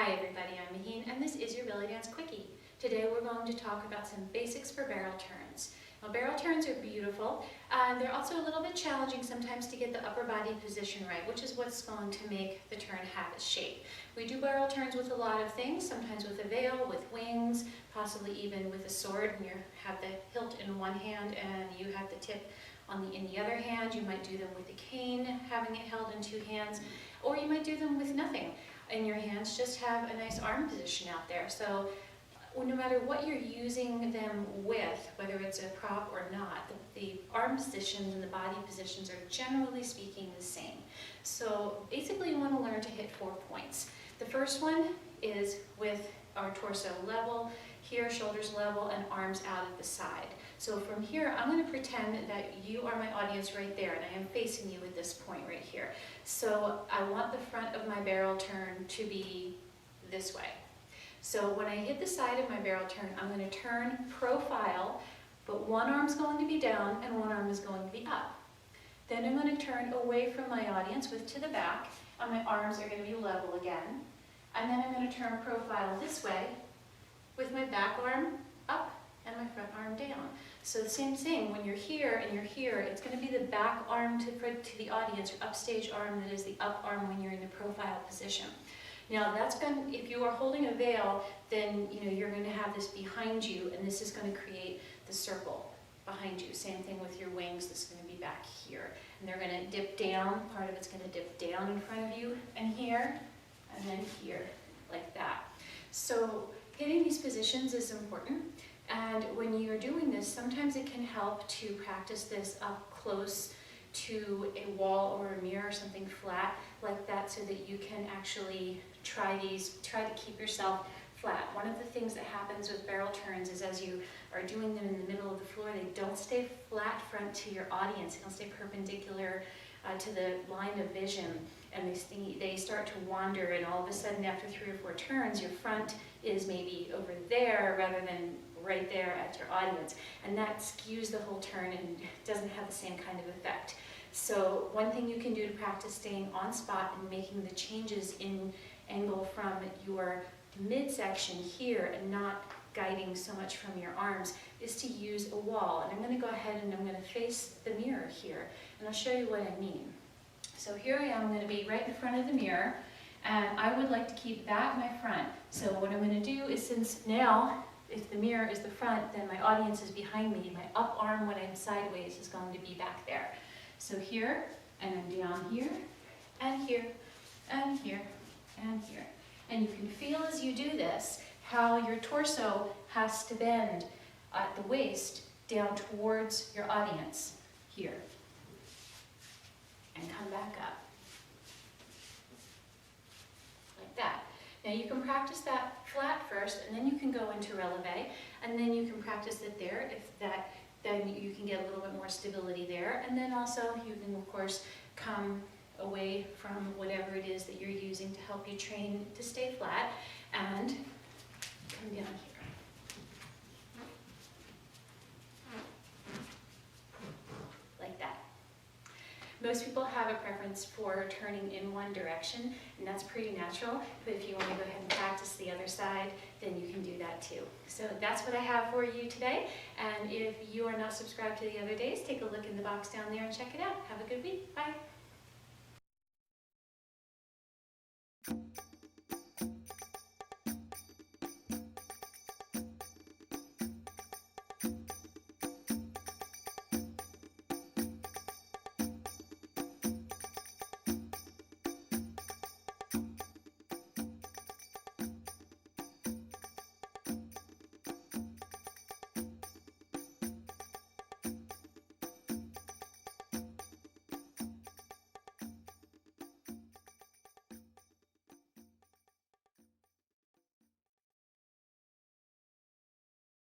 Hi everybody, I'm Mahin and this is your Bellydance Quickie. Today we're going to talk about some basics for barrel turns. Now barrel turns are beautiful and they're also a little bit challenging sometimes to get the upper body position right, which is what's going to make the turn have its shape. We do barrel turns with a lot of things, sometimes with a veil, with wings, possibly even with a sword and you have the hilt in one hand and you have the tip in the other hand. You might do them with a cane, having it held in two hands, or you might do them with nothing in your hands, just have a nice arm position out there. So no matter what you're using them with, whether it's a prop or not, the arm positions and the body positions are generally speaking the same. So basically you want to learn to hit 4 points. The first one is with our torso level, here shoulders level and arms out at the side. So from here, I'm going to pretend that you are my audience right there and I am facing you at this point right here. So I want the front of my barrel turn to be this way. So when I hit the side of my barrel turn, I'm going to turn profile, but one arm's going to be down and one arm is going to be up. Then I'm going to turn away from my audience to the back and my arms are going to be level again. And then I'm going to turn profile this way with my back arm up and my front arm down. So the same thing, when you're here and you're here, it's going to be the back arm to the audience, your upstage arm that is the up arm when you're in the profile position. Now if you are holding a veil, then you're going to have this behind you and this is going to create the circle behind you. Same thing with your wings, this is going to be back here. And they're going to dip down, part of it's going to dip down in front of you and then here, like that. So hitting these positions is important. And when you're doing this, sometimes it can help to practice this up close to a wall or a mirror or something flat like that so that you can actually try to keep yourself flat. One of the things that happens with barrel turns is as you are doing them in the middle of the floor, they don't stay flat front to your audience. They don't stay perpendicular to the line of vision, and they start to wander, and all of a sudden after 3 or 4 turns, your front is maybe over there rather than right there at your audience, and that skews the whole turn and doesn't have the same kind of effect. So one thing you can do to practice staying on spot and making the changes in angle from your midsection here and not guiding so much from your arms is to use a wall. And I'm going to go ahead and I'm going to face the mirror here and I'll show you what I mean. So here I am, I'm going to be right in front of the mirror and I would like to keep that my front. So what I'm going to do is, since now if the mirror is the front, then my audience is behind me. My up arm when I'm sideways is going to be back there. So here, and I'm down here, and here, and here, and here. And you can feel as you do this how your torso has to bend at the waist down towards your audience here. And come back up. Like that. Now you can practice that flat first, and then you can go into releve, and then you can practice it there. Then you can get a little bit more stability there, and then also you can of course come away from whatever it is that you're using to help you train to stay flat, and come down here. Like that. Most people have a preference for turning in one direction, and that's pretty natural, but if you want to go ahead and practice the other side, then you can do that too. So that's what I have for you today, and if you are not subscribed to the other days, take a look in the box down there and check it out. Have a good week. Bye.